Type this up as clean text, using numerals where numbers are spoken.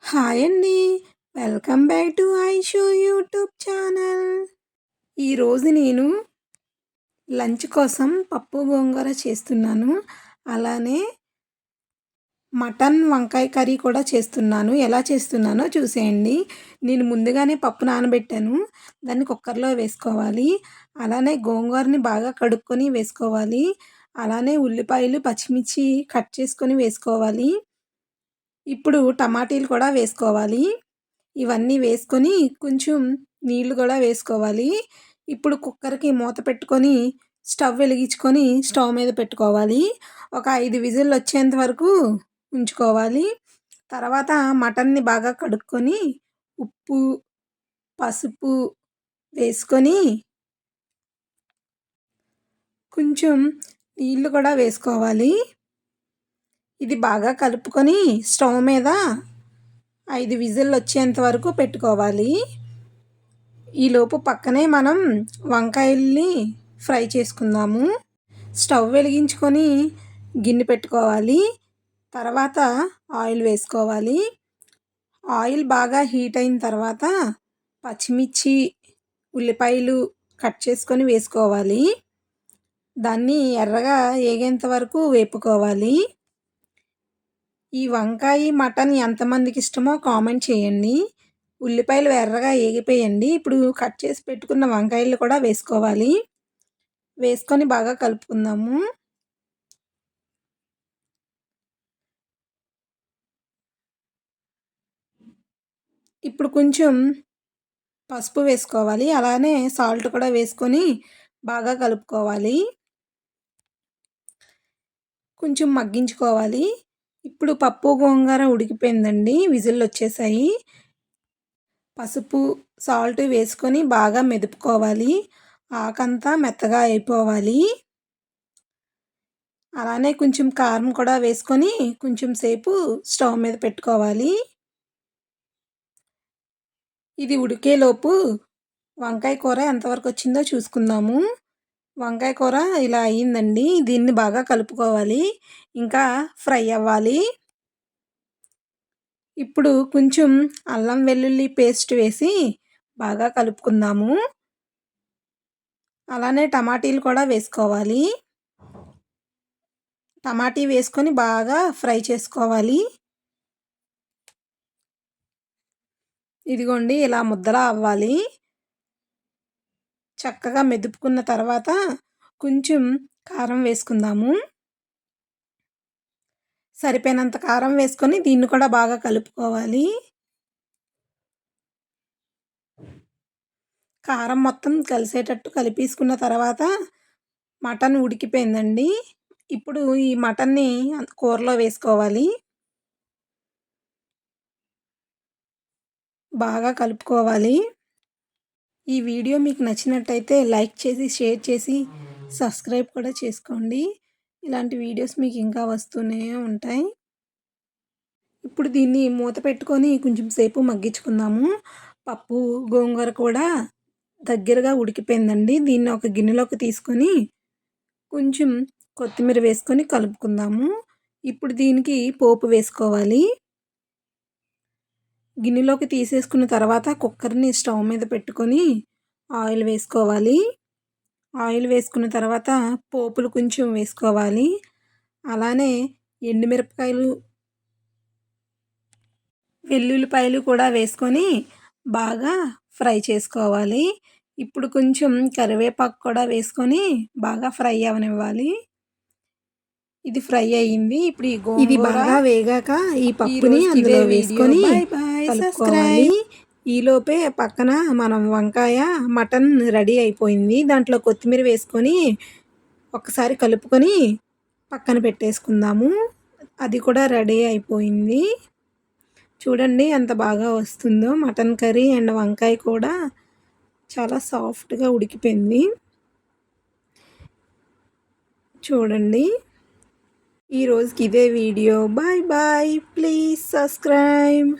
Hi అండి. Welcome back to Aishu YouTube channel. ఈరోజు నేను లంచ్ కోసం పప్పు గోంగూర చేస్తున్నాను. అలానే మటన్ వంకాయ కర్రీ కూడా చేస్తున్నాను. ఎలా చేస్తున్నానో చూసేయండి. నేను ముందుగానే పప్పు నానబెట్టాను. దాన్ని కుక్కర్లో వేసుకోవాలి. అలానే గోంగూరని బాగా కడుక్కొని వేసుకోవాలి. అలానే ఉల్లిపాయలు, పచ్చిమిర్చి కట్ చేసుకొని వేసుకోవాలి. ఇప్పుడు టమాటీలు కూడా వేసుకోవాలి. ఇవన్నీ వేసుకొని కొంచెం నీళ్లు కూడా వేసుకోవాలి. ఇప్పుడు కుక్కర్‌కి మూత పెట్టుకొని స్టవ్ వెలిగించుకొని స్టవ్ మీద పెట్టుకోవాలి. ఒక 5 విజిల్లు వచ్చేంత వరకు ఉంచుకోవాలి. తర్వాత మటన్‌ని బాగా కడుక్కొని ఉప్పు, పసుపు వేసుకొని కొంచెం నీళ్లు కూడా వేసుకోవాలి. ఇది బాగా కలుపుకొని స్టవ్ మీద 5 విజిల్లు వచ్చేంత వరకు పెట్టుకోవాలి. ఈలోపు పక్కనే మనం వంకాయల్ని ఫ్రై చేసుకుందాము. స్టవ్ వెలిగించుకొని గిన్నె పెట్టుకోవాలి. తర్వాత ఆయిల్ వేసుకోవాలి. ఆయిల్ బాగా హీట్ అయిన తర్వాత పచ్చిమిర్చి, ఉల్లిపాయలు కట్ చేసుకొని వేసుకోవాలి. దాన్ని ఎర్రగా ఏగేంత వరకు వేపుకోవాలి. ఈ వంకాయ, మటన్ ఎంతమందికి ఇష్టమో కామెంట్ చేయండి. ఉల్లిపాయలు ఎర్రగా ఏగిపోయండి. ఇప్పుడు కట్ చేసి పెట్టుకున్న వంకాయలు కూడా వేసుకోవాలి. వేసుకొని బాగా కలుపుకుందాము. ఇప్పుడు కొంచెం పసుపు వేసుకోవాలి. అలానే సాల్ట్ కూడా వేసుకొని బాగా కలుపుకోవాలి. కొంచెం మగ్గించుకోవాలి. ఇప్పుడు పప్పు గోంగూర ఉడికిపోయిందండి. విజిల్లు వచ్చేసాయి. పసుపు, సాల్ట్ వేసుకొని బాగా మెదుపుకోవాలి. ఆకంతా మెత్తగా అయిపోవాలి. అలానే కొంచెం కారం కూడా వేసుకొని కొంచెం సేపు స్టవ్ మీద పెట్టుకోవాలి. ఇది ఉడికేలోపు వంకాయ కూర ఎంతవరకు వచ్చిందో చూసుకుందాము. వంకాయ కూర ఇలా అయ్యిందండి. దీన్ని బాగా కలుపుకోవాలి. ఇంకా ఫ్రై అవ్వాలి. ఇప్పుడు కొంచెం అల్లం వెల్లుల్లి పేస్ట్ వేసి బాగా కలుపుకుందాము. అలానే టమాటీలు కూడా వేసుకోవాలి. టమాటీ వేసుకొని బాగా ఫ్రై చేసుకోవాలి. ఇదిగోండి ఇలా ముద్దలా అవ్వాలి. చక్కగా మెదుపుకున్న తర్వాత కొంచెం కారం వేసుకుందాము. సరిపోయినంత కారం వేసుకొని దీన్ని కూడా బాగా కలుపుకోవాలి. కారం మొత్తం కలిసేటట్టు కలిపేసుకున్న తర్వాత మటన్ ఉడికిపోయిందండి. ఇప్పుడు ఈ మటన్ని కూరలో వేసుకోవాలి. బాగా కలుపుకోవాలి. ఈ వీడియో మీకు నచ్చినట్టయితే లైక్ చేసి, షేర్ చేసి, సబ్స్క్రైబ్ కూడా చేసుకోండి. ఇలాంటి వీడియోస్ మీకు ఇంకా వస్తూనే ఉంటాయి. ఇప్పుడు దీన్ని మూత పెట్టుకొని కొంచెం సేపు మగ్గించుకుందాము. పప్పు, గోంగూర కూడా దగ్గరగా ఉడికిపోయిందండి. దీన్ని ఒక గిన్నెలోకి తీసుకొని కొంచెం కొత్తిమీర వేసుకొని కలుపుకుందాము. ఇప్పుడు దీనికి పోపు వేసుకోవాలి. గిన్నెలోకి తీసేసుకున్న తర్వాత కుక్కర్‌ని స్టవ్ మీద పెట్టుకొని ఆయిల్ వేసుకోవాలి. ఆయిల్ వేసుకున్న తర్వాత పోపులు కొంచెం వేసుకోవాలి. అలానే ఎండుమిరపకాయలు, వెల్లుల్లిపాయలు కూడా వేసుకొని బాగా ఫ్రై చేసుకోవాలి. ఇప్పుడు కొంచెం కరివేపాకు కూడా వేసుకొని బాగా ఫ్రై అవ్వనివ్వాలి. ఇది ఫ్రై అయ్యింది. ఇప్పుడు ఇది బాగా వేగాక ఈ పప్పుని అందులో వేసుకొని కలుపుకోవాలి. ఈలోపే పక్కన మనం వంకాయ, మటన్ రెడీ అయిపోయింది. దాంట్లో కొత్తిమీర వేసుకొని ఒకసారి కలుపుకొని పక్కన పెట్టేసుకుందాము. అది కూడా రెడీ అయిపోయింది. చూడండి ఎంత బాగా వస్తుందో. మటన్ కర్రీ అండ్ వంకాయ కూడా చాలా సాఫ్ట్‌గా ఉడికిపోయింది. చూడండి. ఈ రోజుకి ఇదే video. Bye bye. Please subscribe.